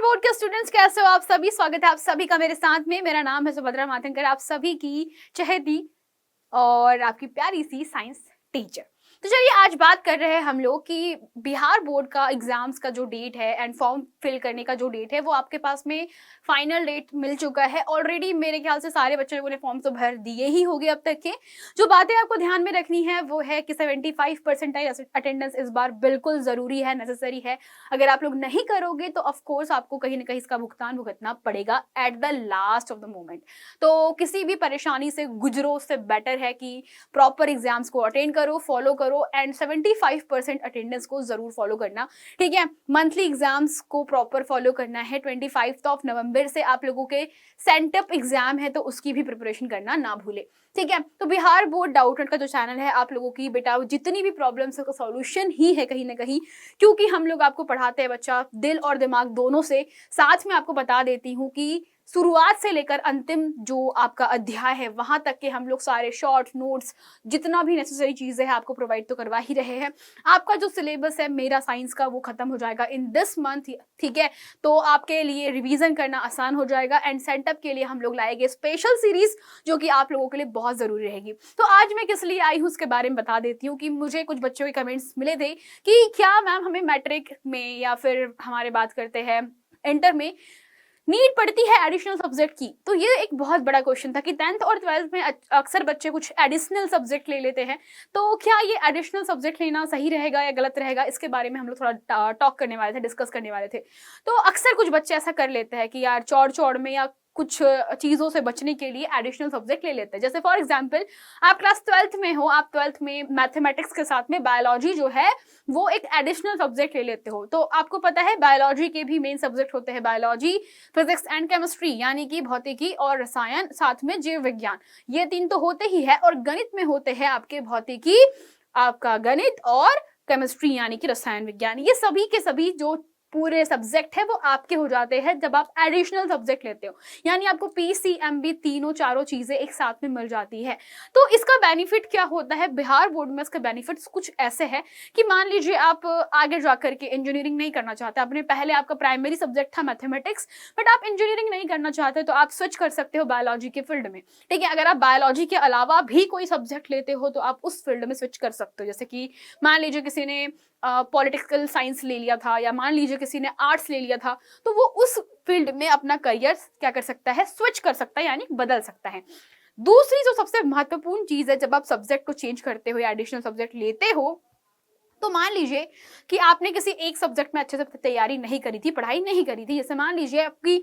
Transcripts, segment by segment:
Board के students कैसे हो आप सभी। स्वागत है आप सभी का मेरे साथ में। मेरा नाम है सुभद्रा माथनकर, आप सभी की चहेती और आपकी प्यारी सी साइंस टीचर। तो चलिए आज बात कर रहे हैं हम लोग कि बिहार बोर्ड का एग्जाम्स का जो डेट है एंड फॉर्म फिल करने का जो डेट है वो आपके पास में फाइनल डेट मिल चुका है ऑलरेडी। मेरे ख्याल से सारे बच्चों ने फॉर्म तो भर दिए ही होंगे अब तक के। जो बातें आपको ध्यान में रखनी है वो है कि 75% अटेंडेंस इस बार बिल्कुल जरूरी है, नेसेसरी है। अगर आप लोग नहीं करोगे तो ऑफकोर्स आपको कहीं ना कहीं इसका भुगतान भुगतना पड़ेगा at the last of the moment. तो किसी भी परेशानी से गुजरो, उससे बेटर है कि प्रॉपर एग्जाम्स को अटेंड करो, फॉलो करो एंड 75% अटेंडेंस को जरूर फॉलो करना। ठीक है, मंथली एग्जाम्स को प्रॉपर फॉलो करना है। 25 नवंबर से आप लोगों के सेंटअप एग्जाम है तो उसकी भी प्रिपरेशन करना ना भूले। ठीक है, तो बिहार बोर्ड डाउट का जो चैनल है आप लोगों की बेटा जितनी भी प्रॉब्लम्स है उसका सॉल्यूशन ही है कहीं ना कहीं, क्योंकि हम लोग आपको पढ़ाते हैं बच्चा दिल और दिमाग दोनों से। साथ में आपको बता देती हूँ कि शुरुआत से लेकर अंतिम जो आपका अध्याय है वहां तक के हम लोग सारे शॉर्ट नोट्स जितना भी नेसेसरी चीजें हैं आपको प्रोवाइड तो करवा ही रहे हैं। आपका जो सिलेबस है मेरा साइंस का वो खत्म हो जाएगा इन दिस मंथ। ठीक है, तो आपके लिए रिवीजन करना आसान हो जाएगा एंड सेटअप के लिए हम लोग लाएंगे स्पेशल सीरीज जो कि आप लोगों के लिए बहुत जरूरी रहेगी। तो आज मैं किस लिए आई हूँ उसके बारे में बता देती हूँ कि मुझे कुछ बच्चों के कमेंट्स मिले थे कि क्या मैम हमें मैट्रिक में या फिर हमारे बात करते हैं इंटर में नीड पड़ती है एडिशनल सब्जेक्ट की। तो ये एक बहुत बड़ा क्वेश्चन था कि 10th और 12th में अक्सर बच्चे कुछ एडिशनल सब्जेक्ट ले लेते हैं। तो क्या ये एडिशनल सब्जेक्ट लेना सही रहेगा या गलत रहेगा, इसके बारे में हम लोग थोड़ा टॉक करने वाले थे, डिस्कस करने वाले थे। तो अक्सर कुछ बच्चे ऐसा कर लेते हैं कि यार चौड़ चौड़ में या कुछ चीजों से बचने के लिए एडिशनल सब्जेक्ट ले लेते हैं। जैसे फॉर एग्जांपल आप क्लास 12th में हो, आप 12th में मैथमेटिक्स के साथ में बायोलॉजी जो है वो एक एडिशनल सब्जेक्ट ले लेते हो। तो आपको पता है बायोलॉजी के भी मेन सब्जेक्ट होते हैं बायोलॉजी, फिजिक्स एंड केमिस्ट्री यानी कि भौतिकी और रसायन, साथ में जीव विज्ञान। ये तीन तो होते ही है और गणित में होते हैं आपके भौतिकी, आपका गणित और केमिस्ट्री यानी कि रसायन विज्ञान। ये सभी के सभी जो पूरे सब्जेक्ट है वो आपके हो जाते हैं जब आप एडिशनल सब्जेक्ट लेते हो, यानी आपको पीसीएमबी तीनों चारों चीजें एक साथ में मिल जाती है। तो इसका बेनिफिट क्या होता है बिहार बोर्ड में, इसका बेनिफिट्स कुछ ऐसे है कि मान लीजिए आप आगे जाकर के इंजीनियरिंग नहीं करना चाहते, आपने पहले आपका प्राइमरी सब्जेक्ट था मैथमेटिक्स बट आप इंजीनियरिंग नहीं करना चाहते तो आप स्विच कर सकते हो बायोलॉजी के फील्ड में। ठीक है, अगर आप बायोलॉजी के अलावा भी कोई सब्जेक्ट लेते हो तो आप उस फील्ड में स्विच कर सकते हो। जैसे कि मान लीजिए किसी ने पॉलिटिकल साइंस ले लिया था या मान लीजिए किसी ने आर्ट्स ले लिया था तो वो उस फील्ड में अपना करियर क्या कर सकता है, स्विच कर सकता है यानी बदल सकता है। दूसरी जो सबसे महत्वपूर्ण चीज है जब आप सब्जेक्ट को चेंज करते हो या एडिशनल सब्जेक्ट लेते हो, तो मान लीजिए कि आपने किसी एक सब्जेक्ट में अच्छे से तैयारी नहीं करी थी, पढ़ाई नहीं करी थी। जैसे मान लीजिए आपकी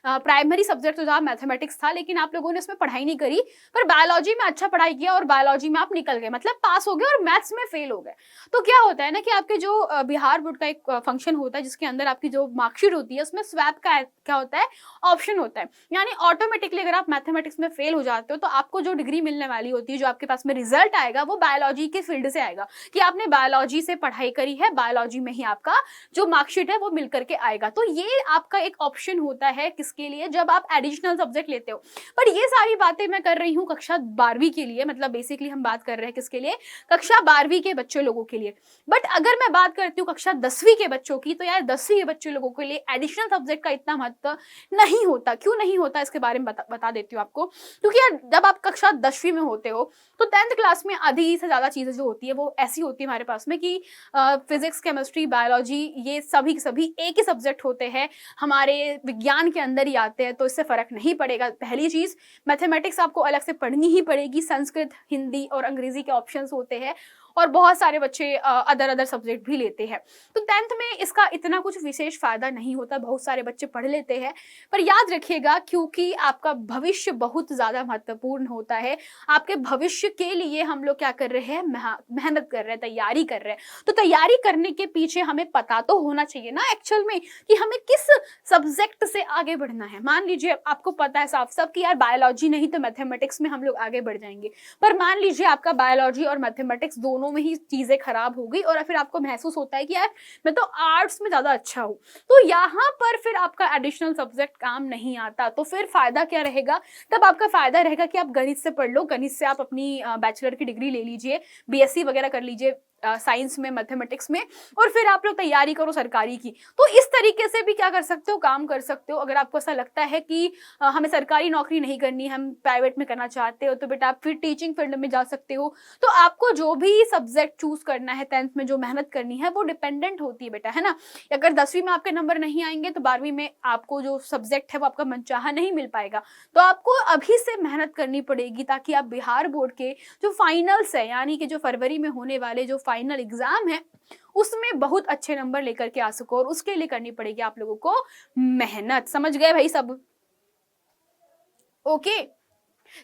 प्राइमरी सब्जेक्ट तो था मैथमेटिक्स था लेकिन आप लोगों ने उसमें पढ़ाई नहीं करी, पर बायोलॉजी में अच्छा पढ़ाई किया और बायोलॉजी में आप निकल गए, मतलब पास हो गए और मैथ्स में फेल हो गए। तो क्या होता है ना कि आपके जो बिहार बोर्ड का एक फंक्शन होता है जिसके अंदर आपकी जो मार्कशीट होती है उसमें स्वैप का क्या होता है, ऑप्शन होता है। यानी ऑटोमेटिकली अगर आप मैथमेटिक्स में फेल हो जाते हो तो आपको जो डिग्री मिलने वाली होती है, जो आपके पास में रिजल्ट आएगा वो बायोलॉजी के फील्ड से आएगा कि आपने बायोलॉजी से पढ़ाई करी है, बायोलॉजी में ही आपका जो मार्कशीट है वो मिलकर के आएगा। तो ये आपका एक ऑप्शन होता है किसके लिए, जब आप एडिशनल सब्जेक्ट लेते हो। पर ये सारी बातें मैं कर रही हूँ कक्षा 12वीं के लिए, मतलब बेसिकली हम बात कर रहे हैं किसके लिए, कक्षा 12वीं के बच्चों लोगों के लिए। बट अगर मैं बात करती हूँ कक्षा 10वीं के बच्चों की, तो यार 10वीं के बच्चों लोगों के लिए एडिशनल सब्जेक्ट का इतना महत्व नहीं होता। क्यों नहीं होता इसके बारे में बता देती हूँ आपको। क्योंकि यार जब आप कक्षा 10वीं में होते हो तो 10th क्लास में आधी से ज्यादा चीजें जो होती है वो ऐसी होती है हमारे पास में कि फिजिक्स, केमिस्ट्री, बायोलॉजी ये सभी के सभी एक ही सब्जेक्ट होते हैं, हमारे विज्ञान के अंदर ही आते हैं, तो इससे फर्क नहीं पड़ेगा। पहली चीज मैथमेटिक्स आपको अलग से पढ़नी ही पड़ेगी, संस्कृत, हिंदी और अंग्रेजी के ऑप्शंस होते हैं और बहुत सारे बच्चे अदर सब्जेक्ट भी लेते हैं। तो 10th में इसका इतना कुछ विशेष फायदा नहीं होता, बहुत सारे बच्चे पढ़ लेते हैं। पर याद रखिएगा क्योंकि आपका भविष्य बहुत ज्यादा महत्वपूर्ण होता है, आपके भविष्य के लिए हम लोग क्या कर रहे हैं, मेहनत कर रहे हैं, तैयारी कर रहे हैं। तो तैयारी करने के पीछे हमें पता तो होना चाहिए ना एक्चुअल में कि हमें किस सब्जेक्ट से आगे बढ़ना है। मान लीजिए आपको पता है साफ साफ कि यार बायोलॉजी नहीं तो मैथमेटिक्स में हम लोग आगे बढ़ जाएंगे, पर मान लीजिए आपका बायोलॉजी और मैथमेटिक्स दोनों में ही चीजें खराब हो गई और फिर आपको महसूस होता है कि यार मैं तो आर्ट्स में ज्यादा अच्छा हूं, तो यहाँ पर फिर आपका एडिशनल सब्जेक्ट काम नहीं आता। तो फिर फायदा क्या रहेगा, तब आपका फायदा रहेगा कि आप गणित से पढ़ लो, गणित से आप अपनी बैचलर की डिग्री ले लीजिए, बीएससी वगैरह कर लीजिए, साइंस में, मैथमेटिक्स में, और फिर आप लोग तैयारी करो सरकारी की। तो इस तरीके से भी क्या कर सकते हो, काम कर सकते हो। अगर आपको ऐसा लगता है कि हमें सरकारी नौकरी नहीं करनी, हम प्राइवेट में करना चाहते हो, तो बेटा आप फिर टीचिंग फील्ड में जा सकते हो। तो आपको जो भी सब्जेक्ट चूज करना है, 10th में जो मेहनत करनी है वो डिपेंडेंट होती है बेटा, है ना। अगर 10वीं में आपके नंबर नहीं आएंगे तो 12वीं में आपको जो सब्जेक्ट है वो आपका मनचाहा नहीं मिल पाएगा। तो आपको अभी से मेहनत करनी पड़ेगी ताकि आप बिहार बोर्ड के जो फाइनल्स है, यानी कि जो फरवरी में होने वाले जो फाइनल एग्जाम है, उसमें बहुत अच्छे नंबर लेकर के आ सको। और उसके लिए करनी पड़ेगी आप लोगों को मेहनत। समझ गए भाई सब? ओके,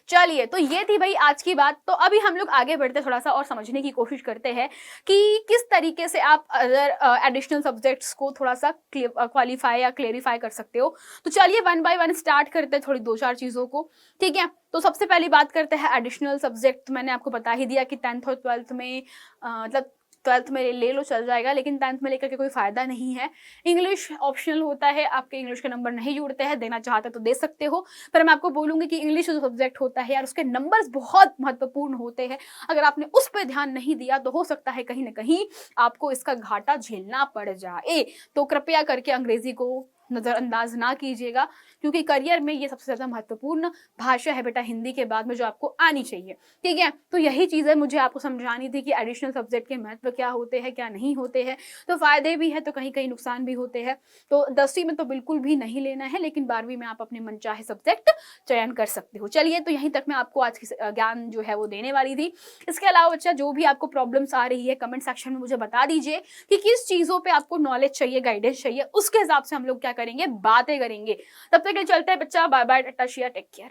चलिए, तो ये थी भाई आज की बात। तो अभी हम लोग आगे बढ़ते थोड़ा सा और समझने की कोशिश करते हैं कि किस तरीके से आप अदर एडिशनल सब्जेक्ट्स को थोड़ा सा क्वालिफाई या क्लेरिफाई कर सकते हो। तो चलिए वन बाय वन स्टार्ट करते हैं थोड़ी 2-4 चीजों को, ठीक है। तो सबसे पहली बात करते हैं एडिशनल सब्जेक्ट। मैंने आपको बता ही दिया कि 10th और 12th में मतलब 12th में ले लो चल जाएगा, लेकिन 10th में लेकर के कोई फायदा नहीं है। इंग्लिश ऑप्शनल होता है, आपके इंग्लिश के नंबर नहीं जुड़ते हैं, देना चाहते तो दे सकते हो, पर मैं आपको बोलूंगी कि इंग्लिश जो सब्जेक्ट होता है यार, उसके नंबर्स बहुत महत्वपूर्ण होते हैं। अगर आपने उस पर ध्यान नहीं दिया तो हो सकता है कहीं ना कहीं आपको इसका घाटा झेलना पड़ जाए। तो कृपया करके अंग्रेजी को नजरअंदाज ना कीजिएगा, क्योंकि करियर में ये सबसे ज्यादा महत्वपूर्ण भाषा है बेटा, हिंदी के बाद में, जो आपको आनी चाहिए, ठीक है। तो यही चीजें मुझे आपको समझानी थी कि एडिशनल सब्जेक्ट के महत्व क्या होते हैं, क्या नहीं होते हैं। तो फायदे भी है तो कहीं कहीं नुकसान भी होते हैं। तो 10वीं में तो बिल्कुल भी नहीं लेना है, लेकिन 12वीं में आप अपने मनचाहे सब्जेक्ट चयन कर सकते हो। चलिए, तो यहीं तक मैं आपको आज की ज्ञान जो है वो देने वाली थी। इसके अलावा बच्चा जो भी आपको प्रॉब्लम्स आ रही है कमेंट सेक्शन में मुझे बता दीजिए कि किस चीजों पे आपको नॉलेज चाहिए, गाइडेंस चाहिए, उसके हिसाब से हम लोग क्या करेंगे, बातें करेंगे। तब तक के लिए चलते हैं बच्चा, bye bye, tata, share, take care.